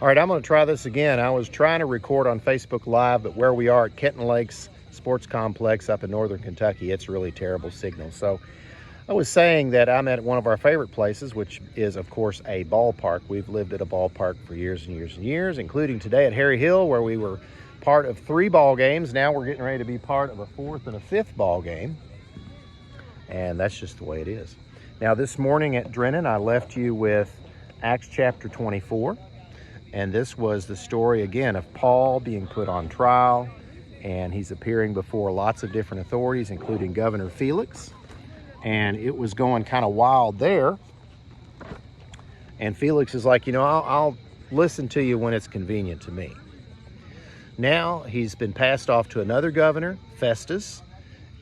All right, I'm going to try this again. I was trying to record on Facebook Live, but where we are at Kenton Lakes Sports Complex up in northern Kentucky, it's really terrible signal. So I was saying that I'm at one of our favorite places, which is, of course, a ballpark. We've lived at a ballpark for years and years and years, including today at Harry Hill, where we were part of 3 ball games. Now we're getting ready to be part of a 4th and a 5th ball game. And that's just the way it is. Now, this morning at Drennan, I left you with Acts chapter 24. And this was the story, again, of Paul being put on trial. And he's appearing before lots of different authorities, including Governor Felix. And it was going kind of wild there. And Felix is like, I'll listen to you when it's convenient to me. Now he's been passed off to another governor, Festus.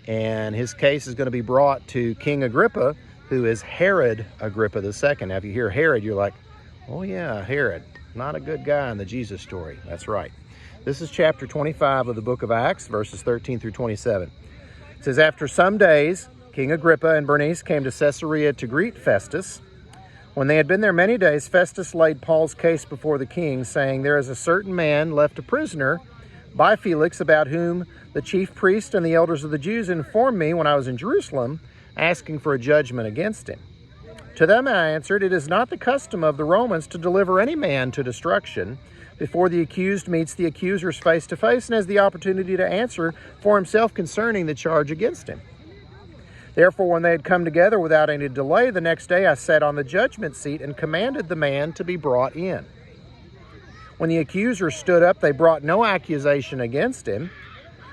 And his case is going to be brought to King Agrippa, who is Herod Agrippa II. Now, if you hear Herod, you're like, oh yeah, Herod. Not a good guy in the Jesus story. That's right. This is chapter 25 of the book of Acts, verses 13 through 27. It says, after some days, King Agrippa and Bernice came to Caesarea to greet Festus. When they had been there many days, Festus laid Paul's case before the king, saying, there is a certain man left a prisoner by Felix, about whom the chief priest and the elders of the Jews informed me when I was in Jerusalem, asking for a judgment against him. To them I answered, it is not the custom of the Romans to deliver any man to destruction before the accused meets the accusers face to face and has the opportunity to answer for himself concerning the charge against him. Therefore, when they had come together without any delay, the next day I sat on the judgment seat and commanded the man to be brought in. When the accusers stood up, they brought no accusation against him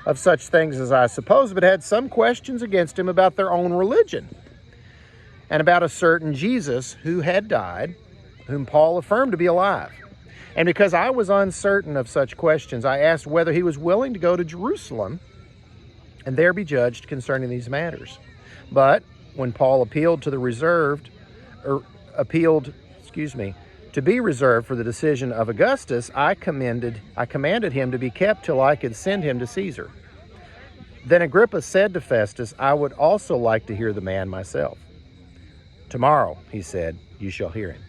of such things as I suppose, but had some questions against him about their own religion, and about a certain Jesus who had died, whom Paul affirmed to be alive. And because I was uncertain of such questions, I asked whether he was willing to go to Jerusalem and there be judged concerning these matters. But when Paul appealed to be reserved for the decision of Augustus, I commanded him to be kept till I could send him to Caesar. Then Agrippa said to Festus, I would also like to hear the man myself. Tomorrow, he said, you shall hear him.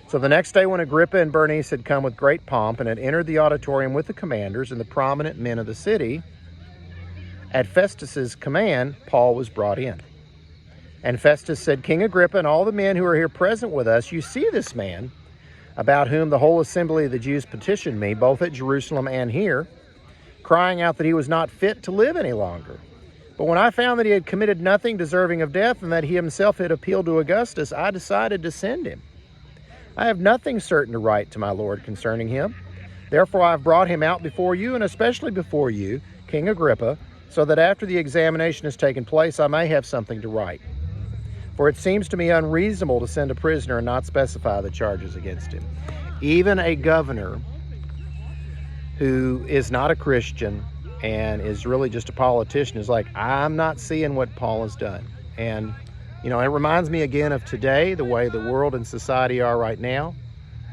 So the next day when Agrippa and Bernice had come with great pomp and had entered the auditorium with the commanders and the prominent men of the city, at Festus's command, Paul was brought in. And Festus said, King Agrippa and all the men who are here present with us, you see this man, about whom the whole assembly of the Jews petitioned me, both at Jerusalem and here, crying out that he was not fit to live any longer. But when I found that he had committed nothing deserving of death and that he himself had appealed to Augustus, I decided to send him. I have nothing certain to write to my Lord concerning him. Therefore I have brought him out before you, and especially before you, King Agrippa, so that after the examination has taken place, I may have something to write. For it seems to me unreasonable to send a prisoner and not specify the charges against him. Even a governor who is not a Christian and is really just a politician is like, I'm not seeing what Paul has done. And, it reminds me again of today, the way the world and society are right now.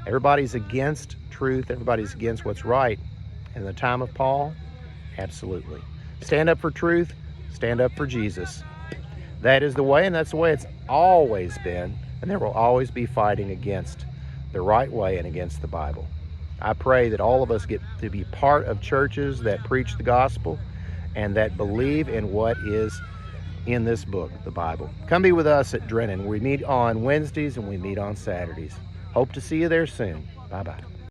Everybody's against truth. Everybody's against what's right. In the time of Paul, absolutely. Stand up for truth. Stand up for Jesus. That is the way, and that's the way it's always been. And there will always be fighting against the right way and against the Bible. I pray that all of us get to be part of churches that preach the gospel and that believe in what is in this book, the Bible. Come be with us at Drennan. We meet on Wednesdays and we meet on Saturdays. Hope to see you there soon. Bye-bye.